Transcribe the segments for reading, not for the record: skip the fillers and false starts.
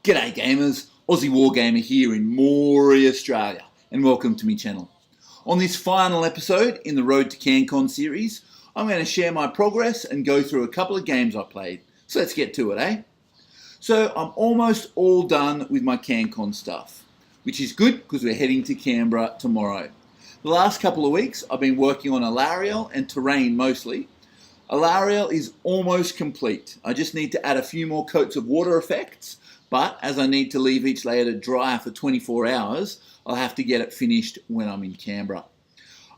G'day gamers, Aussie Wargamer here in Moree, Australia, and welcome to my channel. On this final episode in the Road to CanCon series, I'm going to share my progress and go through a couple of games I played. So let's get to it, eh? So I'm almost all done with my CanCon stuff, which is good because we're heading to Canberra tomorrow. The last couple of weeks I've been working on Alarielle and terrain mostly. Alarielle is almost complete. I just need to add a few more coats of water effects. But as I need to leave each layer to dry for 24 hours, I'll have to get it finished when I'm in Canberra.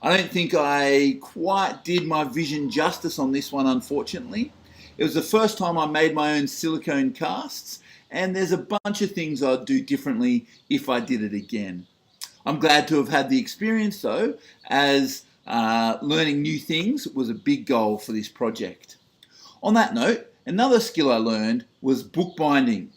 I don't think I quite did my vision justice on this one, unfortunately. It was the first time I made my own silicone casts, and there's a bunch of things I'd do differently if I did it again. I'm glad to have had the experience though, as learning new things was a big goal for this project. On that note, another skill I learned was bookbinding.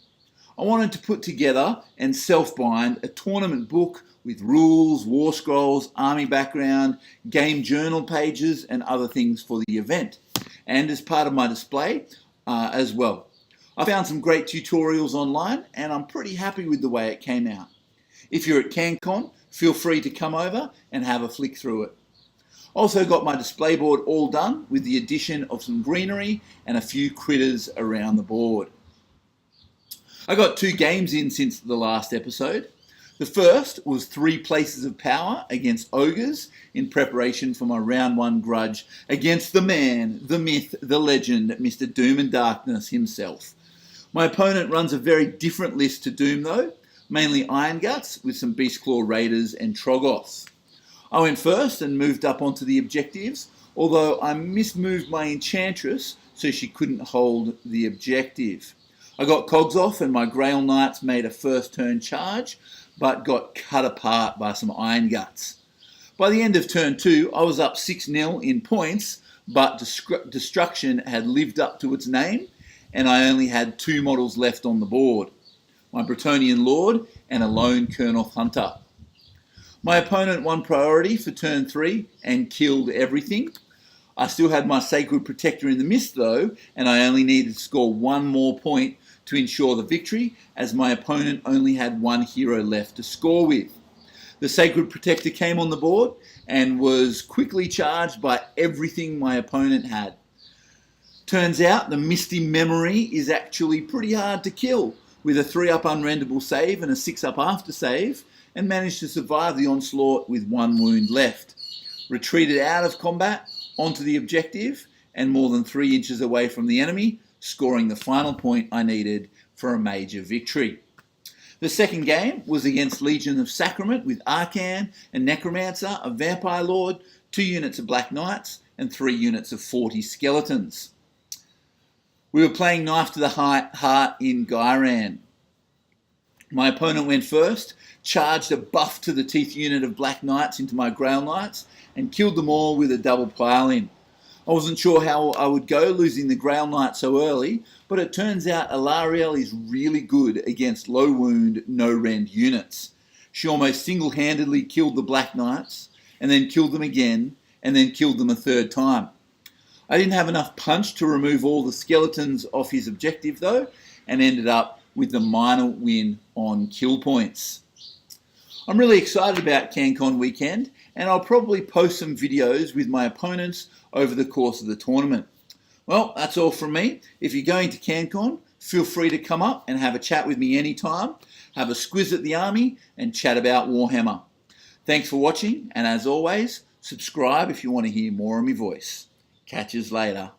I wanted to put together and self-bind a tournament book with rules, war scrolls, army background, game journal pages and other things for the event, and as part of my display as well. I found some great tutorials online and I'm pretty happy with the way it came out. If you're at CanCon, feel free to come over and have a flick through it. Also got my display board all done with the addition of some greenery and a few critters around the board. I got 2 games in since the last episode. The first was 3 Places of Power against Ogres in preparation for my round 1 grudge against the man, the myth, the legend, Mr. Doom and Darkness himself. My opponent runs a very different list to Doom though, mainly Iron Guts with some Beastclaw Raiders and Troggoths. I went first and moved up onto the objectives, although I mismoved my Enchantress so she couldn't hold the objective. I got cogs off and my Grail Knights made a first turn charge, but got cut apart by some Iron Guts. By the end of turn 2, I was up 6-0 in points, but Destruction had lived up to its name, and I only had 2 models left on the board, my Bretonnian Lord and a lone Colonel Hunter. My opponent won priority for turn 3 and killed everything. I still had my Sacred Protector in the mist though, and I only needed to score 1 more point to ensure the victory, as my opponent only had 1 hero left to score with. The Sacred Protector came on the board and was quickly charged by everything my opponent had. Turns out the Misty Memory is actually pretty hard to kill, with a 3-up unrenderable save and a 6-up after save, and managed to survive the onslaught with 1 wound left. Retreated out of combat onto the objective and more than 3 inches away from the enemy, scoring the final point I needed for a major victory. The second game was against Legion of Sacrament with Arcan and Necromancer, a Vampire Lord, 2 units of Black Knights and 3 units of 40 Skeletons. We were playing Knife to the Heart in Gyran. My opponent went first, charged a buff to the teeth unit of Black Knights into my Grail Knights and killed them all with a double pile-in. I wasn't sure how I would go losing the Grail Knight so early, but it turns out Alarielle is really good against low wound, no rend units. She almost single-handedly killed the Black Knights, and then killed them again, and then killed them a 3rd time. I didn't have enough punch to remove all the skeletons off his objective though, and ended up with the minor win on kill points. I'm really excited about CanCon weekend, and I'll probably post some videos with my opponents over the course of the tournament. Well, that's all from me. If you're going to CanCon, feel free to come up and have a chat with me anytime, have a squiz at the army, and chat about Warhammer. Thanks for watching, and as always, subscribe if you want to hear more of my voice. Catch us later.